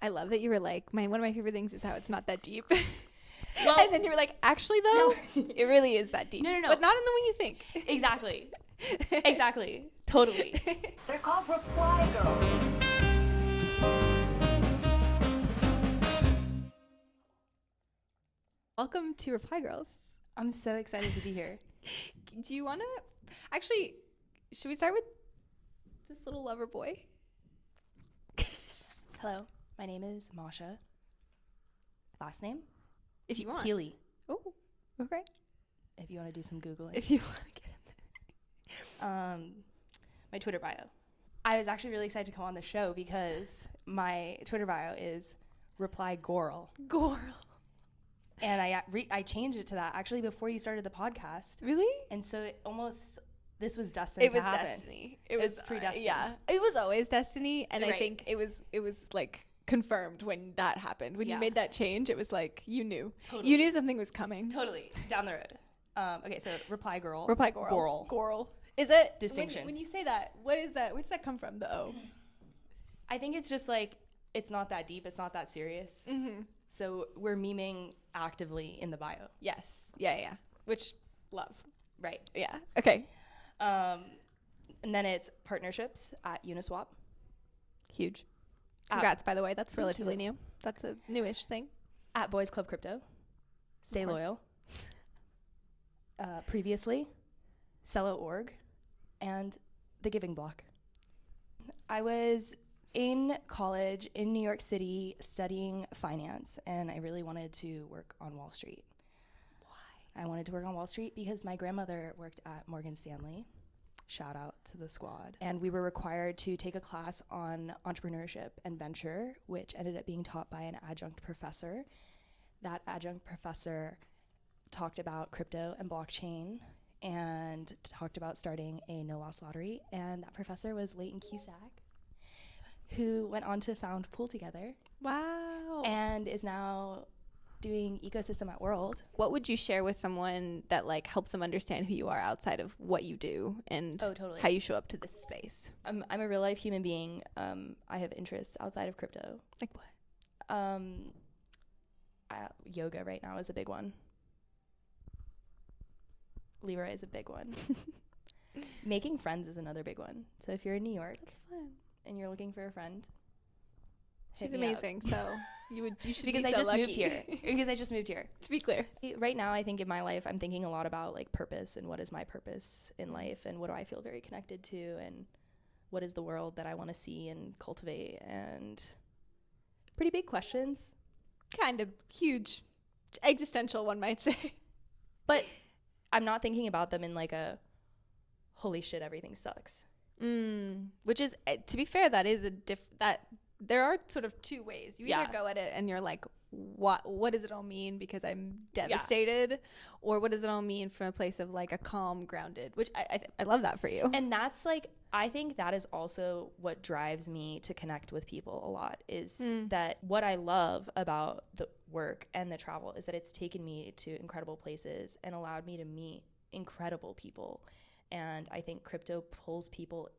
I love that you were like, one of my favorite things is how it's not that deep. Well, and then you were like, actually, though, it really is that deep. No. But not in the way you think. Exactly. Totally. They're called reply girls. Welcome to Reply Girls. I'm so excited to be here. Do you want to... Actually, should we start with this little lover boy? Hello, my name is Masha. Last name? If you want. Healy. Oh, okay. If you want to do some Googling. If you want to get in My Twitter bio. I was actually really excited to come on the show because my Twitter bio is reply gorl. Gorl. And I changed it to that actually before you started the podcast. Really? And so this was destined to happen. Destiny. It was predestined. Yeah. It was always destiny. And Right. I think it was like confirmed when that happened. When you made that change, it was like you knew. Totally. You knew something was coming. Totally. Down the road. Okay, so reply girl. Reply gorl. Gorl. Gorl. Is it Distinction. When you say that, what is that? Where does that come from? The O. I think it's just like it's not that deep. It's not that serious. Mm-hmm. So we're memeing actively in the bio. Yes. Yeah. Which love. Right. Yeah. Okay. And then it's partnerships at Uniswap. Huge. Congrats, by the way. That's relatively new. That's a newish thing. At Boys Club Crypto. Stay loyal. Previously, Cello.org and The Giving Block. I was in college in New York City studying finance, and I really wanted to work on Wall Street. Why? I wanted to work on Wall Street because my grandmother worked at Morgan Stanley. Shout out to the squad. And we were required to take a class on entrepreneurship and venture, which ended up being taught by an adjunct professor. That adjunct professor talked about crypto and blockchain and talked about starting a no-loss lottery. And that professor was Leighton Cusack, who went on to found Pool Together. Wow. And is now doing ecosystem at World. What would you share with someone that like helps them understand who you are outside of what you do and totally. how you show up to this space? I'm a real life human being. I have interests outside of crypto. Like what? Yoga right now is a big one. Leroy is a big one. Making friends is another big one. So if you're in New York, that's fun, and you're looking for a friend, she's amazing. So you should because be I so just lucky. moved here. Because I just moved here. To be clear, right now I think in my life I'm thinking a lot about like purpose and what is my purpose in life and what do I feel very connected to and what is the world that I want to see and cultivate, and pretty big questions. Kind of huge, existential, one might say. But I'm not thinking about them in like a holy shit everything sucks. Which is, to be fair, that is that there are sort of two ways. You either go at it and you're like, what does it all mean because I'm devastated, or what does it all mean from a place of like a calm, grounded, which I love that for you. And that's like, I think that is also what drives me to connect with people a lot, is that what I love about the work and the travel is that it's taken me to incredible places and allowed me to meet incredible people. And I think crypto pulls people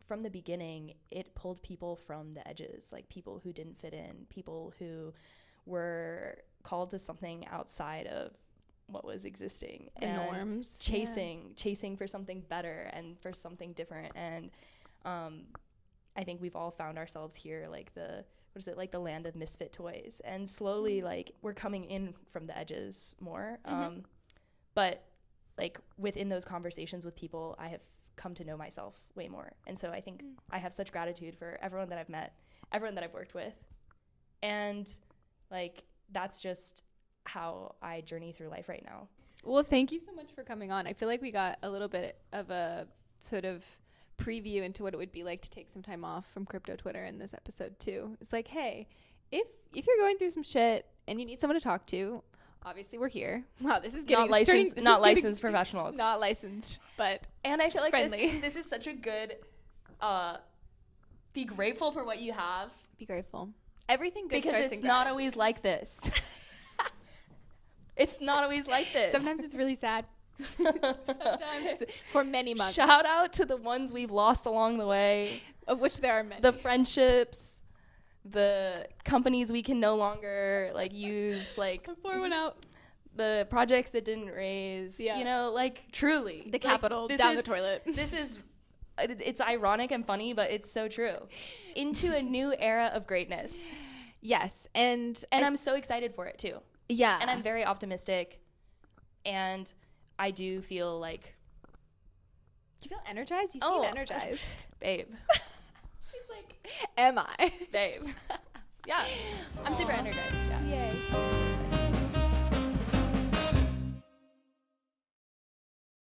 from the beginning. It pulled people from the edges, like people who didn't fit in, people who were called to something outside of what was existing, the norms, chasing for something better and for something different. And I think we've all found ourselves here, like like the land of misfit toys, and slowly like we're coming in from the edges more. But like within those conversations with people, I have come to know myself way more. And so I think I have such gratitude for everyone that I've met, everyone that I've worked with. And like, that's just how I journey through life right now. Well, thank you so much for coming on. I feel like we got a little bit of a sort of preview into what it would be like to take some time off from crypto Twitter in this episode too. It's like, hey, if you're going through some shit and you need someone to talk to, obviously we're here. Wow, this is getting not licensed professionals. Not licensed, but and I feel like friendly. This is such a good be grateful for what you have. Be grateful. Everything good because starts it's in not gratitude. always like this. It's not always like this. Sometimes it's really sad. Sometimes it's for many months. Shout out to the ones we've lost along the way. Of which there are many. The friendships, the companies we can no longer like use, like Pour one out. the projects that didn't raise, Yeah. you know, like truly The like, capital down the toilet. This is, it's ironic and funny, but it's so true. Into a new era of greatness. Yes, and I'm so excited for it too. yeah, And I'm very optimistic, and I do feel like, you feel energized. You Oh, seem energized, babe, She's like, am I? babe. Yeah, I'm super energized. Yeah. Yay. I'm super